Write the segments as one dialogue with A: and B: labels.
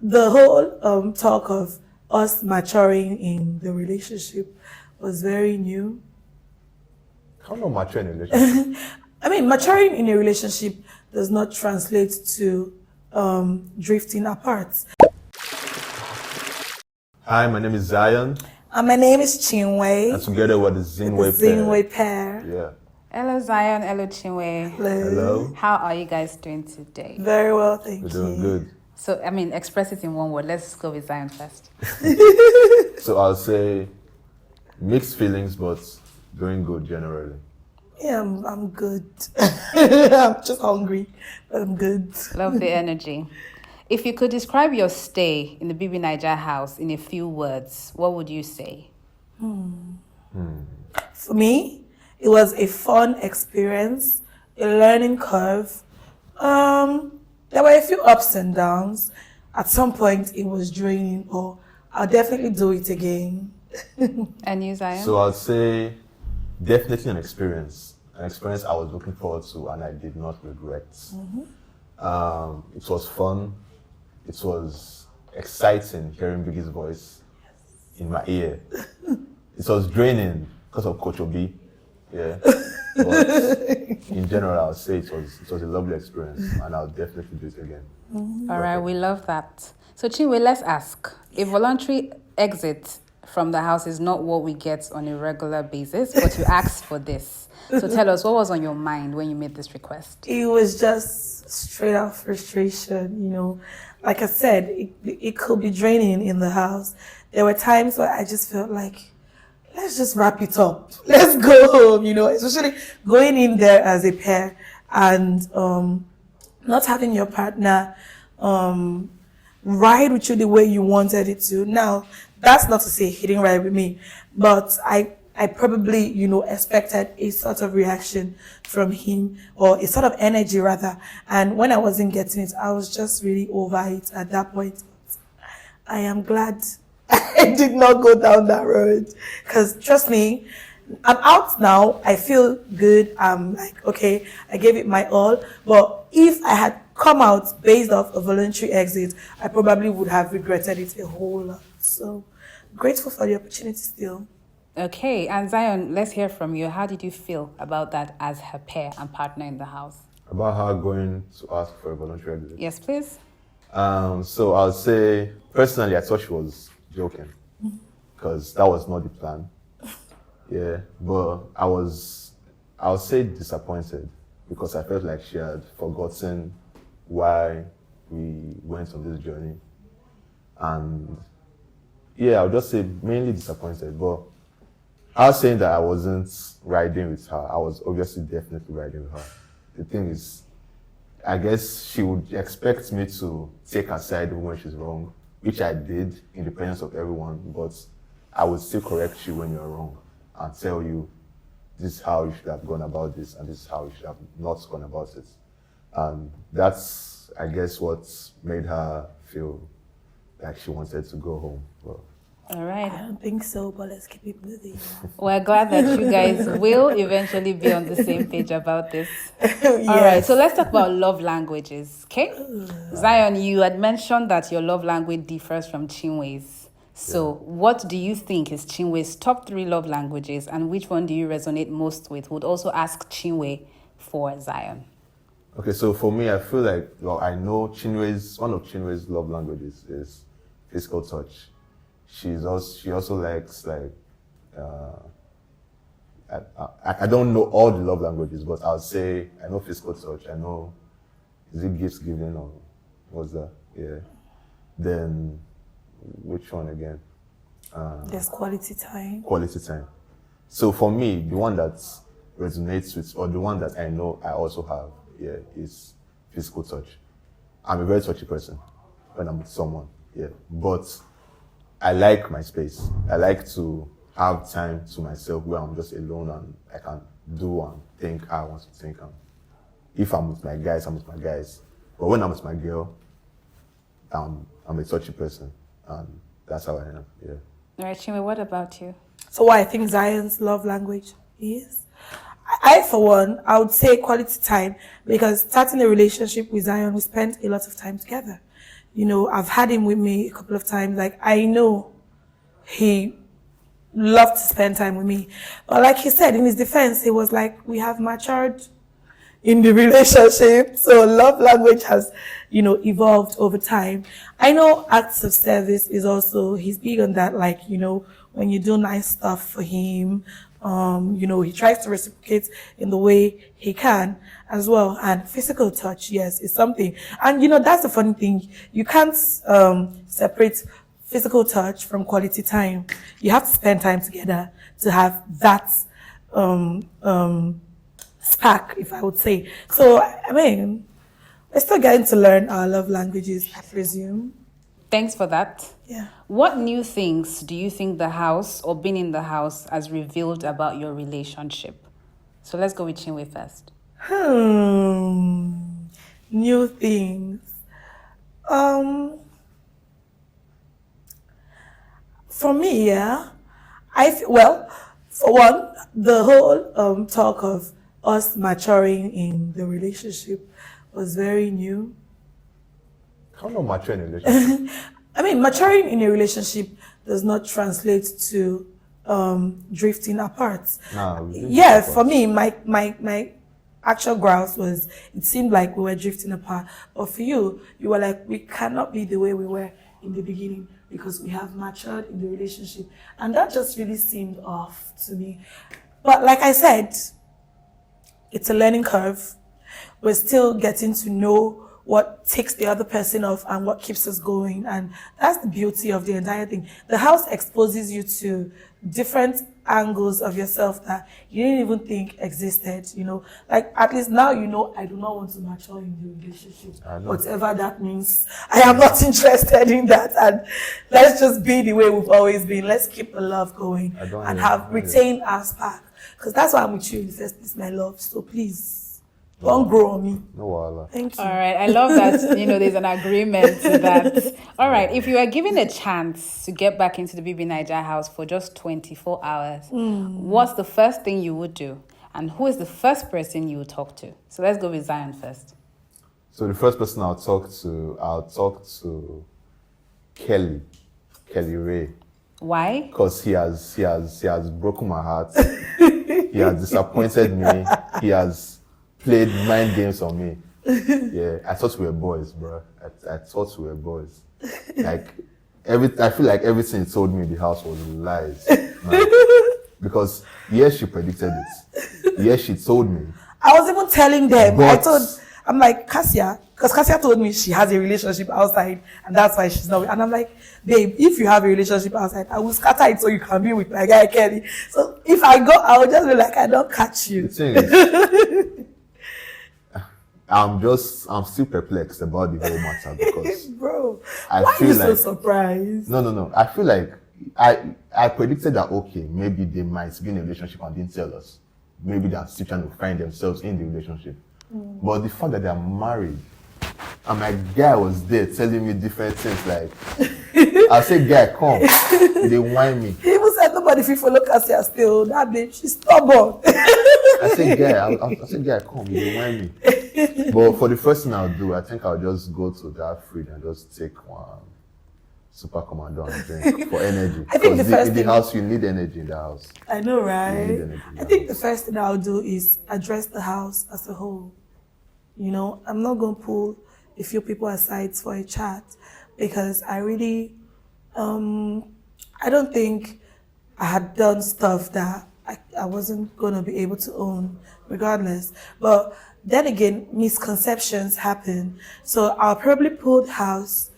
A: the whole talk of us maturing in the relationship was very new.
B: How not mature in a relationship?
A: I mean, maturing in a relationship does not translate to drifting apart.
B: Hi, my name is Zion.
A: And my name is Chinwe.
B: And together we're the
A: Zinwe pair.
B: Yeah.
C: Hello Zion, hello Chinwe.
B: Hello.
C: How are you guys doing today?
A: Very well, thank you.
B: We're doing good.
C: So, I mean, express it in one word. Let's go with Zion first.
B: So I'll say mixed feelings, but doing good generally.
A: Yeah, I'm good. I'm just hungry, but I'm good.
C: Love the energy. If you could describe your stay in the Biggie Niger house in a few words, what would you say?
A: For me, it was a fun experience, a learning curve. There were a few ups and downs. At some point, it was draining, but I'll definitely do it again.
C: And you, Zion?
B: So I'll say definitely an experience I was looking forward to and I did not regret. It was fun. It was exciting hearing Biggie's voice in my ear. It was draining because of Coach Obi. Yeah. But in general, I'll say it was a lovely experience and I'll definitely do it again.
C: All right, we love that. So Chinwe, let's ask. A voluntary exit from the house is not what we get on a regular basis, but you asked for this. So tell us, what was on your mind when you made this request?
A: It was just straight out frustration, you know. Like I said, it could be draining in the house. There were times where I just felt like, let's just wrap it up. Let's go home, you know, especially going in there as a pair and not having your partner ride with you the way you wanted it to. Now, that's not to say he didn't ride with me, but I probably, you know, expected a sort of reaction from him or a sort of energy rather. And when I wasn't getting it, I was just really over it at that point. I am glad I did not go down that road because trust me, I'm out now. I feel good. I'm like, okay, I gave it my all. But if I had come out based off a voluntary exit, I probably would have regretted it a whole lot. So grateful for the opportunity still.
C: Okay, and Zion, let's hear from you. How did you feel about that as her pair and partner in the house?
B: About her going to ask for a voluntary exit?
C: Yes, please.
B: So I'll say, personally, I thought she was joking because that was not the plan. Yeah, but I'll say disappointed because I felt like she had forgotten why we went on this journey. And yeah, I'll just say mainly disappointed, but I was saying that I wasn't riding with her. I was obviously definitely riding with her. The thing is, I guess she would expect me to take her side when she's wrong, which I did in the presence of everyone, but I would still correct you when you're wrong and tell you this is how you should have gone about this and this is how you should have not gone about it. And that's, I guess, what made her feel like she wanted to go home. Well,
C: All right.
A: I don't think so, but let's keep it moving.
C: We're glad that you guys will eventually be on the same page about this.
A: Yes.
C: All right, so let's talk about love languages, okay? Zion, you had mentioned that your love language differs from Chinwe's. So what do you think is Chinwe's top 3 love languages and which one do you resonate most with? Would also ask Chinwe for Zion.
B: okay, so for me, I feel like, well, I know one of Chinwe's love languages is physical touch. She also likes like, I don't know all the love languages, but I'll say I know physical touch. I know, is it gifts giving or what's that? Yeah. Then, which one again?
A: There's quality time.
B: Quality time. So for me, the one that resonates with, or the one that I know I also have, yeah, is physical touch. I'm a very touchy person when I'm with someone, yeah. But I like my space. I like to have time to myself where I'm just alone and I can do and think how I want to think. And if I'm with my guys, I'm with my guys. But when I'm with my girl, I'm a touchy person. And that's how I am, yeah.
C: All right, Chinwe, what about you?
A: So what I think Zion's love language is? I, for one, I would say quality time because starting a relationship with Zion, we spent a lot of time together. I've had him with me a couple of times. Like, I know he loved to spend time with me. But like he said, in his defense, it was like, we have matured in the relationship. So love language has, evolved over time. I know acts of service is also, he's big on that. Like, when you do nice stuff for him, he tries to reciprocate in the way he can as well. And physical touch, yes, is something. And, that's the funny thing. You can't, separate physical touch from quality time. You have to spend time together to have that, spark, if I would say. So, I mean, we're still getting to learn our love languages, I presume.
C: Thanks for that.
A: Yeah.
C: What new things do you think the house or being in the house has revealed about your relationship? So let's go with Chinwe first.
A: New things. For me, yeah. For one, the whole talk of us maturing in the relationship was very new.
B: How not mature in a relationship?
A: I mean, maturing in a relationship does not translate to drifting apart. Yeah, for me, my actual grouse was, it seemed like we were drifting apart. But for you, you were like, we cannot be the way we were in the beginning because we have matured in the relationship. And that just really seemed off to me. But like I said, it's a learning curve. We're still getting to know what takes the other person off and what keeps us going. And that's the beauty of the entire thing. The house exposes you to different angles of yourself that you didn't even think existed, Like, at least now I do not want to mature in the relationship. Whatever that means. I am not interested in that. And let's just be the way we've always been. Let's keep the love going and retain our spark. Because that's why I'm with you in the first place, my love. So please. Don't grow on me.
B: No wala.
A: Thank you.
C: All right. I love that, there's an agreement to that. All right. If you were given a chance to get back into the BB Niger house for just 24 hours, what's the first thing you would do? And who is the first person you would talk to? So let's go with Zion first.
B: So the first person I'll talk to Kelly Ray.
C: Why?
B: Because he has broken my heart. He has disappointed me. He has played mind games on me. Yeah, I thought we were boys, bro. I thought we were boys. Like, I feel like everything he told me in the house was lies. Man. Because yes, she predicted it. Yes, she told me.
A: I was even telling them.
B: But
A: I'm like, Cassia, because Cassia told me she has a relationship outside and that's why she's not. And I'm like, babe, if you have a relationship outside, I will scatter it so you can be with my guy Kelly. So if I go, I will just be like, I don't catch you.
B: The thing is, I'm still perplexed about the whole matter because
A: bro,
B: why
A: are you so surprised?
B: No. I feel like I predicted that maybe they might be in a relationship and didn't tell us. Maybe they're still trying to find themselves in the relationship. But the fact that they're married, and my guy was there telling me different things like, I said, guy, come. They whine me.
A: He even said nobody if you follow Cassia still. That babe, she's stubborn.
B: I said, guy, come. They whine me. But for the first thing I'll do, I think I'll just go to that fridge and just take one Super Commando and drink for energy.
A: I think
B: because in the house, you need energy in the house.
A: I know, right? I think the first thing I'll do is address the house as a whole. I'm not going to pull a few people aside for a chat because I really, I don't think I had done stuff that I wasn't going to be able to own regardless. But then again, misconceptions happen. So I'll probably pull the house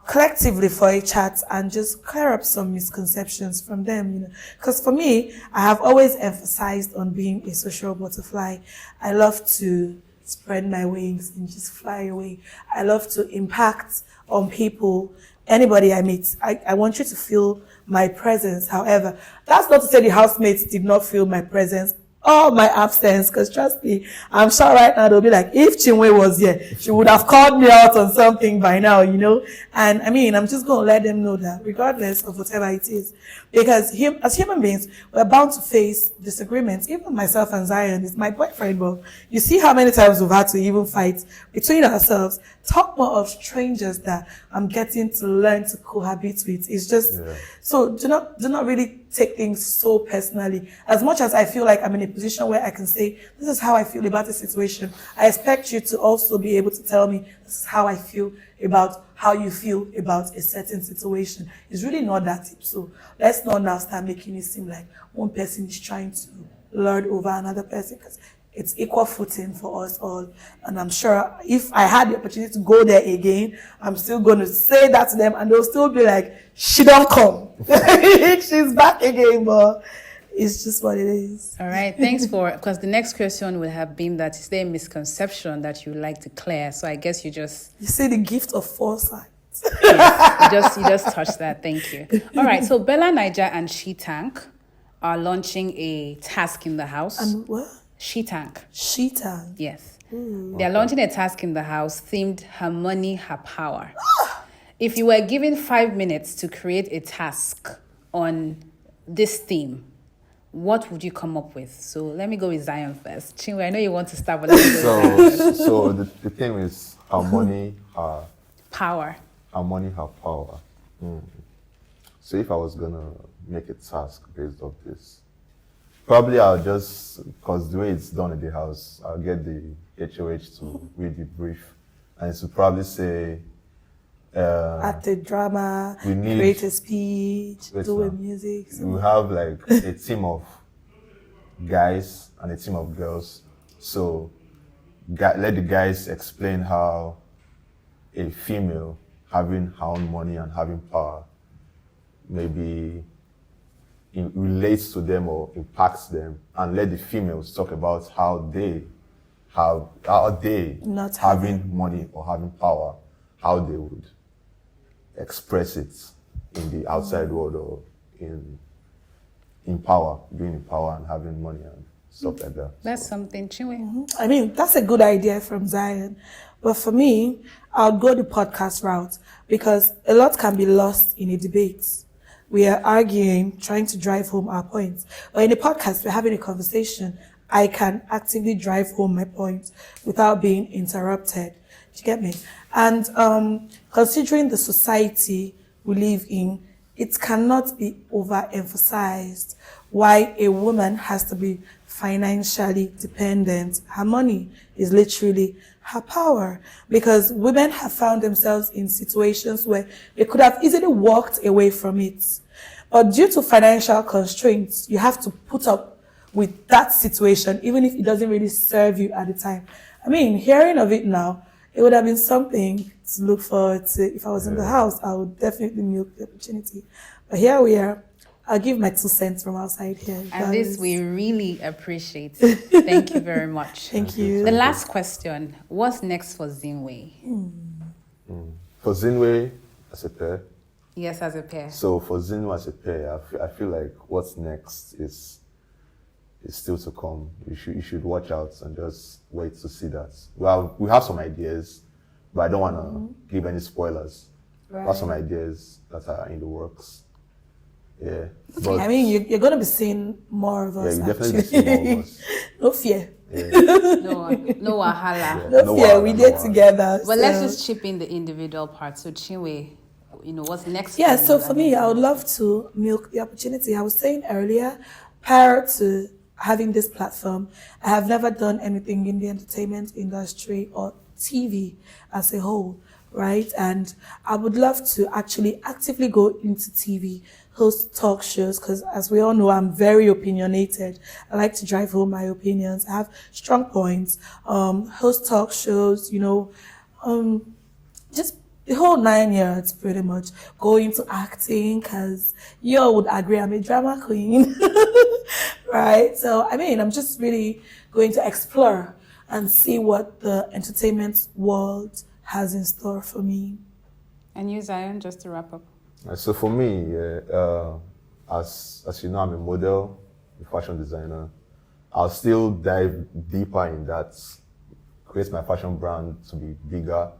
A: collectively for a chat and just clear up some misconceptions from them, Because for me, I have always emphasized on being a social butterfly. I love to spread my wings and just fly away. I love to impact on people, anybody I meet. I want you to feel my presence. However, that's not to say the housemates did not feel my presence all my absence, because trust me, I'm sure right now they'll be like, if Chinwe was here, she would have called me out on something by now, you know. And I mean, I'm just going to let them know that regardless of whatever it is, because as human beings, we're bound to face disagreements. Even myself and Zion is my boyfriend, but you see how many times we've had to even fight between ourselves. Talk more of strangers that I'm getting to learn to cohabit with. It's just, so do not really take things so personally. As much as I feel like I'm in a position where I can say, this is how I feel about the situation, I expect you to also be able to tell me, this is how I feel about how you feel about a certain situation. It's really not that deep. So let's not now start making it seem like one person is trying to lord over another person, because it's equal footing for us all. And I'm sure if I had the opportunity to go there again, I'm still going to say that to them, and they'll still be like, she don't come. She's back again, but it's just what it is.
C: All right, thanks because the next question would have been that is there a misconception that you like to clear? So I guess you
A: see the gift of foresight.
C: Yes, you just touched that. Thank you. All right, so Bella Niger and She Tank are launching a task in the house.
A: And what?
C: She Tank.
A: She Tank.
C: Yes. They're launching a task in the house themed Her Money, Her Power. If you were given 5 minutes to create a task on this theme, what would you come up with? So let me go with Zion first. Chinwe, I know you want to start, but let me go with Zion.
B: So the theme is Her Money, Her
C: Power.
B: Her Money, Her Power. So if I was gonna make a task based off this, probably I'll just, because the way it's done in the house, I'll get the HOH to read the brief, and it will probably say,
A: act a drama, create a speech, do a music. So.
B: We have like a team of guys and a team of girls. So let the guys explain how a female having her own money and having power maybe relates to them or impacts them, and let the females talk about how they
A: not
B: having money or having power, how they would express it in the outside world or in power, being in power and having money and stuff like that.
C: That's something, Chinwe.
A: I mean, that's a good idea from Zion. But for me, I'll go the podcast route, because a lot can be lost in a debate. We are arguing, trying to drive home our points. But in a podcast, we're having a conversation. I can actively drive home my points without being interrupted. Do you get me? And considering the society we live in, it cannot be overemphasized why a woman has to be financially dependent. Her money is literally her power, because women have found themselves in situations where they could have easily walked away from it. But due to financial constraints, you have to put up with that situation, even if it doesn't really serve you at the time. I mean, hearing of it now, it would have been something to look forward to. If I was in the house, I would definitely milk the opportunity. But here we are. I'll give my 2 cents from outside here.
C: And this we really appreciate. Thank you very much.
A: Thank you.
C: The last question, what's next for Zinwe?
B: For Zinwe as a pair?
C: Yes, as a pair.
B: So for Zinwe as a pair, I feel like what's next is still to come. You should watch out and just wait to see that. Well, we have some ideas, but I don't want to give any spoilers.
A: Right.
B: We have some ideas that are in the works. Yeah. But
A: I mean, you're going to be seeing more of us.
B: Yeah, you definitely see more of us.
A: No fear.
B: Yeah.
C: No wahala.
A: No fear. We did together.
C: But let's just chip in the individual part. So Chinwe, what's next?
A: Yeah, so for me, I would love to milk the opportunity. I was saying earlier, prior to having this platform, I have never done anything in the entertainment industry or TV as a whole, right? And I would love to actually actively go into TV, host talk shows, because as we all know, I'm very opinionated. I like to drive home my opinions. I have strong points. Host talk shows, just the whole 9 years, pretty much. Go into acting, because you all would agree I'm a drama queen, right? So, I mean, I'm just really going to explore and see what the entertainment world has in store for me.
C: And you, Zion, just to wrap up.
B: So for me, as you know, I'm a model, a fashion designer, I'll still dive deeper in that, create my fashion brand to be bigger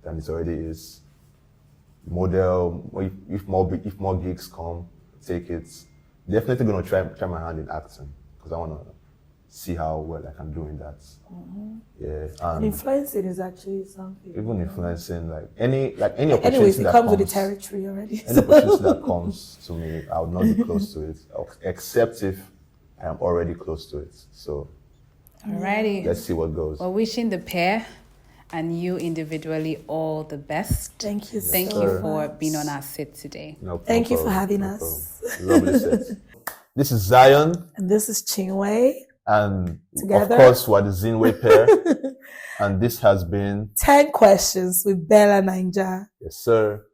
B: than it already is. Model, or if more gigs come, take it. Definitely gonna try my hand in acting because I wanna see how well I can do in that. Yeah, and
A: Influencing is actually something.
B: even influencing any opportunity
A: Anyways, it
B: that
A: comes with the territory already.
B: any opportunity that comes to me, I would not be close to it, except if I am already close to it. So
C: Alrighty.
B: let's see what goes.
C: We're wishing the pair and you individually all the best.
A: Thank you.
C: Thank
A: so
C: you for
A: much.
C: being on our set today.
A: Thank you for having us.
B: Lovely set. This is Zion,
A: And this is Zinwe.
B: and
A: Together.
B: of course we're the Zinwe pair. And this has been
A: 10 questions with Bella Ninja.
B: yes, sir.